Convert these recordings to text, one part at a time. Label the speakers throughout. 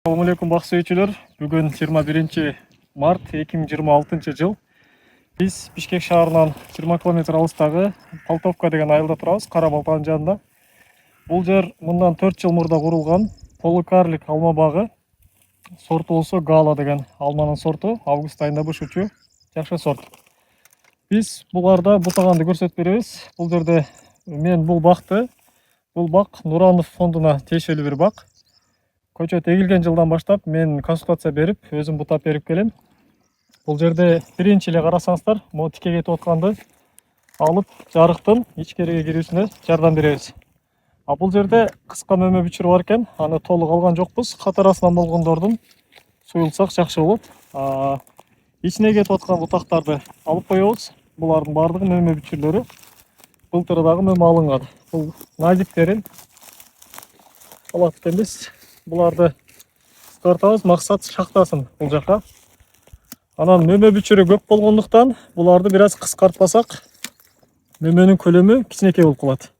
Speaker 1: Assalamu alaikum бақ сөйтшілер. Бүгін 21 март 2026 жыл. Біз Бишкек шаарынан 20 км алыстағы Полтовка деген айылда тұрамыз, Қарабалтаның жанында. Бұл жер мындан 4 жыл мұрда құрылған полукарлик алма бағы. Сорты болса Гала деген алманың сорты, август айында бушучу жақсы сорт. Біз бұларда бұтағанды көрсетіп береміз. Бұл жерде мен бұл бақ Нуранов фондына тиесілі бір бақ. Көчөт егілген жылдан баштап мен консультация беріп, өзім бұтап беріп келем. Бұл жерде бірінші эле қарасаңыздар, мо тике кетип атканды алып, жарықтын ичкериге кирүүсүнө жардам беребиз. А бұл жерде кыска мөмө бүчүрү бар экен, аны толук алган жокпуз. Катарасынан болгондордун суюлсак жакшы болот. Ичине кетип аткан бутактарды алып коебуз. Булардын баардыгы мөмө бүчүрлөрү. Былтыр дагы мөмө алынган. Бул назиктерин алат экенбиз. Бұларды қысқартамыз, мақсат шақтасын бұл жаққа. Анан мөмө бүчүрү көп болгондуктан бұларды бираз қысқартпасақ, мөмөнүн көлөмү кичинекей болуп калат.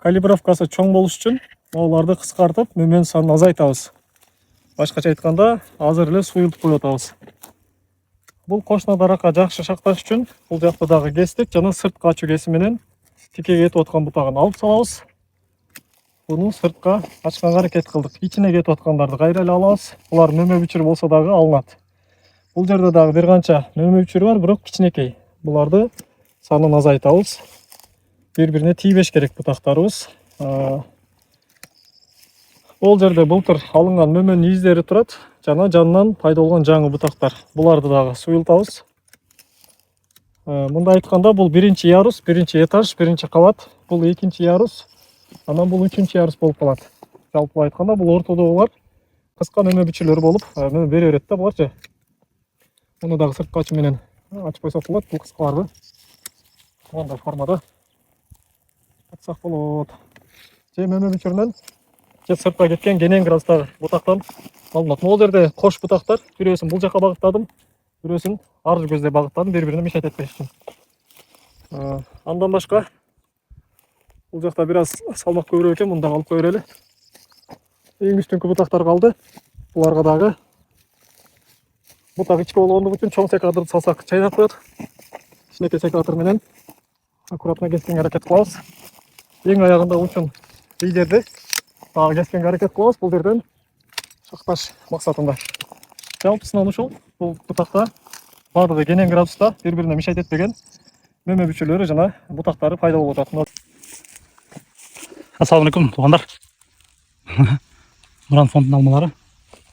Speaker 1: Калибровкасы чоң болуш үчүн оларды қысқартып, мөмөнүн санын азайтабыз. Башкача айтканда, азыр эле суюлтуп коюп атабыз. Бул кошуна даракка жакшы шакташ үчүн бул жакта дагы кестик жана сырткы ачуу кеси менен тике кетип аткан бутагын алып салабыз. Bunu sırtqa açqanға hareket qılдық. İçine кетип аткандарды кайра эле алабыз. Булар мөмө бүчүрү болсо дагы алынат. Бул жерде дагы бир канча мөмө бүчүрү бар, бирок кичинекей. Буларды санын азайтабыз. Бири-бирине тийбеш керек бутактарыбыз. Бул жерде былтыр алынган мөмөнүн издери турат, жана жанынан пайда болгон жаңы бутактар. Буларды дагы суюлтабыз. Мында айтканда бул биринчи ярус, биринчи этаж, биринчи кабат. Бул экинчи ярус. Анан бул үчүнчү ярус болуп калат. Жалпы айтканда бул ортодо булар кыска мөмө бүчүрлөр болуп, мөмө бере берет да буларчы. Муну дагы сырткы ачуу менен ачып койсок болот, бул кыскаларды. Мындай формада ачсак болот. Же мөмө бүчүрүнөн же сыртка кеткен кенен градустагы бутактан алынат. Могул жерде кош бутактар, бирөөсүн бул жака багыттадым, бирөөсүн ар көздөй багыттадым, бири-бирине мешать этпеш үчүн. Андан башка бұл жақта біраз салмақ көбірек екен, мұнда алып қойыр әлі. Ең үстіңкі бұтақтар қалды. Бұларға дағы бұтақ ішкі болғандығы үшін чоң секаторды салсақ чайнап қояды. Кішінекей секатор менен аккуратно кескенге әрекет қылабыз. Ең аяғында үшін жерде дағы кескенге әрекет қылабыз. Бұл жерден шақташ мақсатында. Жалпысынан ушул бұл бұтақта барлығы кенен градуста бір-біріне мешать етпеген мөмө бүчүрлөрү жана бұтақтары пайда болуп атат.
Speaker 2: Assalamualaikum tuğanlar. Nuran fondun almaları.